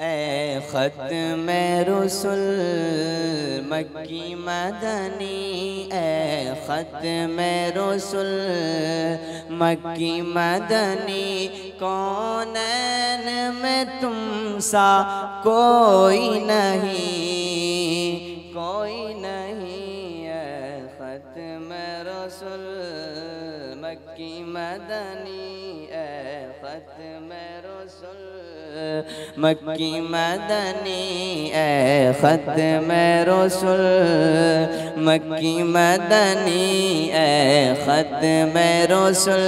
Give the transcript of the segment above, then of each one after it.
ए ख़त्म रसूल मक्की मदनी, ए ख़त्म रसूल मक्की मदनी, कौनैन में तुम सा कोई नहीं, कोई नहीं। ए ख़त्म रसूल मक्की मदनी, ए ख़त्म रसूल मक्की मदनी, ए ख़त्म रसूल मक्की मदनी, ए ख़त्म रसूल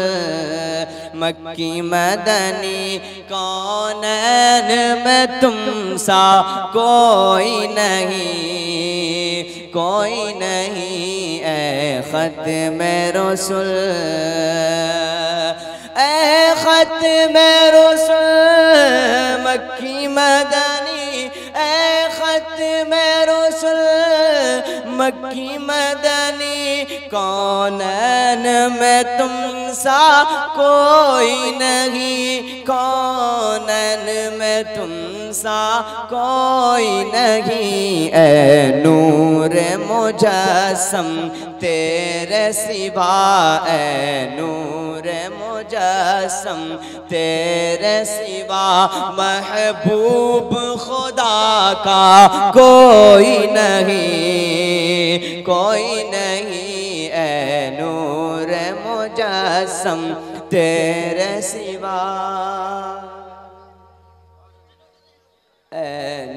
मक्की मदनी, कौनैन में तुम सा कोई नहीं, कोई नहीं। ए ख़त्म रसूल, ए ख़त्म रसूल मक्की मदनी, ए ख़त्म रसूल मक्की मदनी, कौनैन में तुम सा कोई नहीं, कौनैन में तुम सा कोई नहीं। ए नूर मुजस्सम तेरे सिवा, ए नूर मुजस्सम तेरे सिवा, महबूब खुदा का कोई नहीं, कोई नहीं। ए नूर मुजस्सम तेरे सिवा, ए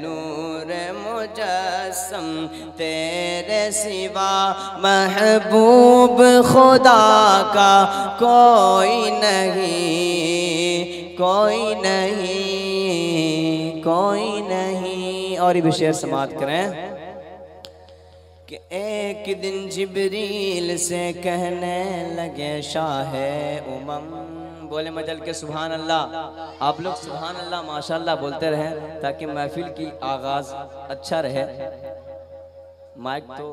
नूर मुजस्सम तेरे सिवा, महबूब खुदा का कोई नहीं, कोई नहीं, कोई नहीं। और ये भी शेर समात करें कि एक दिन जिब्रील से कहने लगे शाहे उमम, बोले मजल के सुभान अल्लाह। आप लोग सुभान अल्लाह माशाअल्लाह बोलते रहें ताकि महफिल की आगाज़ अच्छा रहे। माइक तो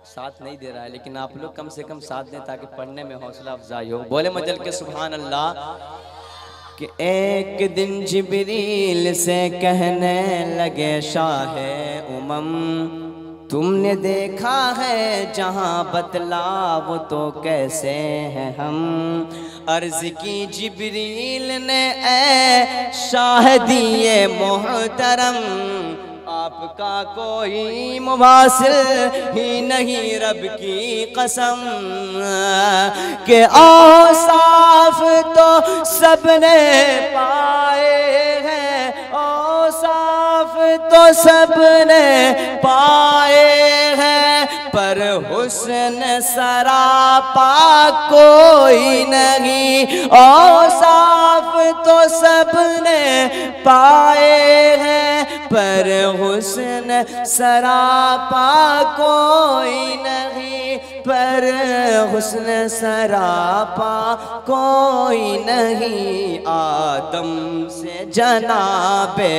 साथ नहीं दे रहा है, लेकिन आप लोग कम से कम साथ दें ताकि पढ़ने में हौसला अफजाई हो। बोले मजल के सुभान अल्लाह कि एक दिन जिब्रील से कहने लगे शाहे उमम, तुमने देखा है जहाँ बतलाव तो कैसे हैं हम। अर्ज की जिब्रील ने ए शाहदिए मोहतरम, आपका कोई मुवासिल ही नहीं रब की कसम, के औसाफ तो सबने पाए हैं, औसाफ तो सबने पाए हैं, पर हुस्न सरापा कोई नहीं। औसाफ तो सबने पाए हैं, पर हुस्न सरापा कोई नहीं, पर हुस्न सरापा कोई नहीं। आदम से जनाबे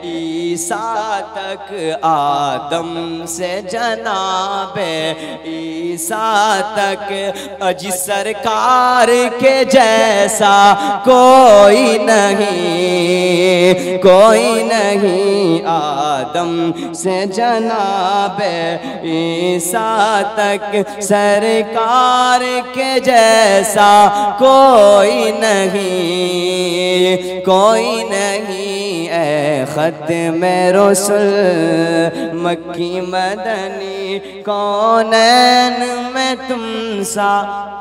ईसा तक, आदम से जनाबे ईसा तक, अजी सरकार के जैसा कोई नहीं, कोई नहीं। आदम से जनाबे ईसा तक, सरकार के जैसा कोई नहीं, कोई नहीं। ए ख़त्म रसूल मक्की मदनी, कौनैन में तुम सा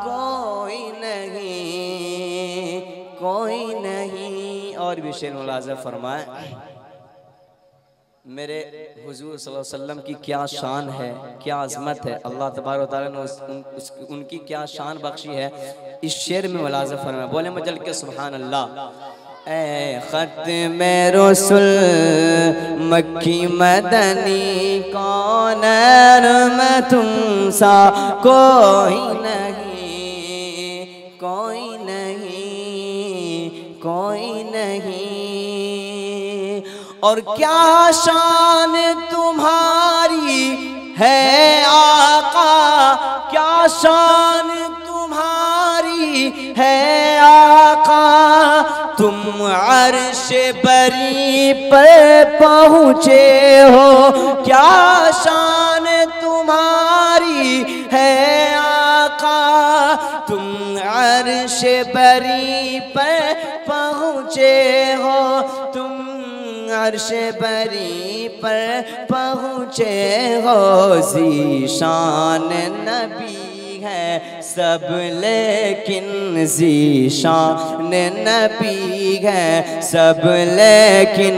कोई नहीं, कोई नहीं। और भी शेर मुलाज़ा फरमाए, मेरे हुजूर सल्लल्लाहु अलैहि वसल्लम की क्या शान है, क्या अज़मत है। अल्लाह तबारक व तआला ने उनकी क्या शान बख्शी है, इस शेर में मुलाज़ा फरमाया। बोले मजल के सुभान अल्लाह। ए ख़त्म रसूल मक्की मदनी, कौनैन में तुम सा कोई नहीं, कोई नहीं, कोई नहीं। और क्या शान तुम्हारी है आका, क्या शान तुम्हारी है आका, तुम अर्श बरी पर पहुँचे हो, क्या शान तुम्हारी है आका। तुम अर्श बरी पर पहुँचे हो, तुम अर्श बरी पर पहुँचे हो। ज़ीशान नबी है सब लेकिन ज़ीशान नबी है सब लेकिन,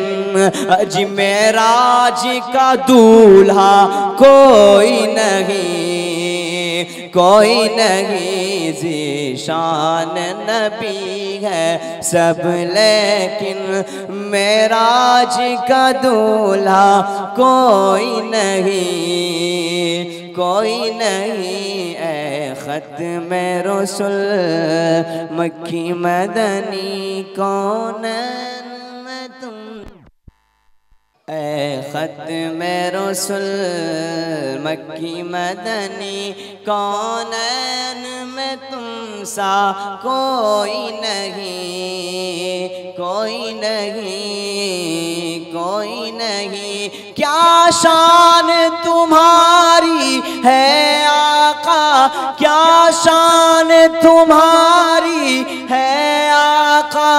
अज मेराज का दूल्हा कोई नहीं, कोई नहीं। ज़ीशान नबी है सब लेकिन, मेराज का दूल्हा कोई नहीं, कोई नहीं। ए ख़त्म रसूल मक्की मदनी कौन में तुम, ए ख़त्म रसूल मक्की मदनी कौन में तुम सा कोई नहीं, कोई नहीं, कोई नहीं। क्या शान तुम्हारी है आका, क्या शान तुम्हारी है आका।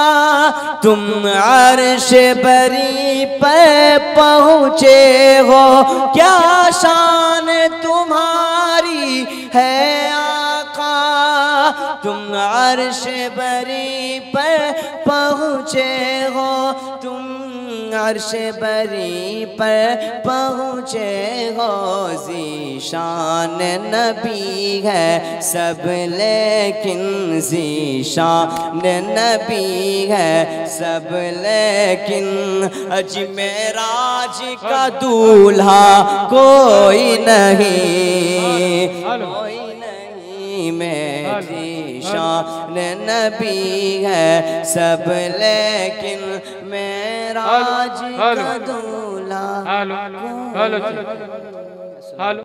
तुम अर्श बरी पे पहुँचे हो, क्या शान तुम्हारी है आका। तुम अर्श बरी पे पहुँचे हो, तुम अर्श बरी पर पहुँचे हो। ज़ीशान नबी है सब लेकिन, ज़ीशान नबी है सब लेकिन, अज मेराज का दूल्हा कोई नहीं, कोई नहीं। मैं ज़ीशान नबी है सब लेकिन, मेराज का दूल्हा।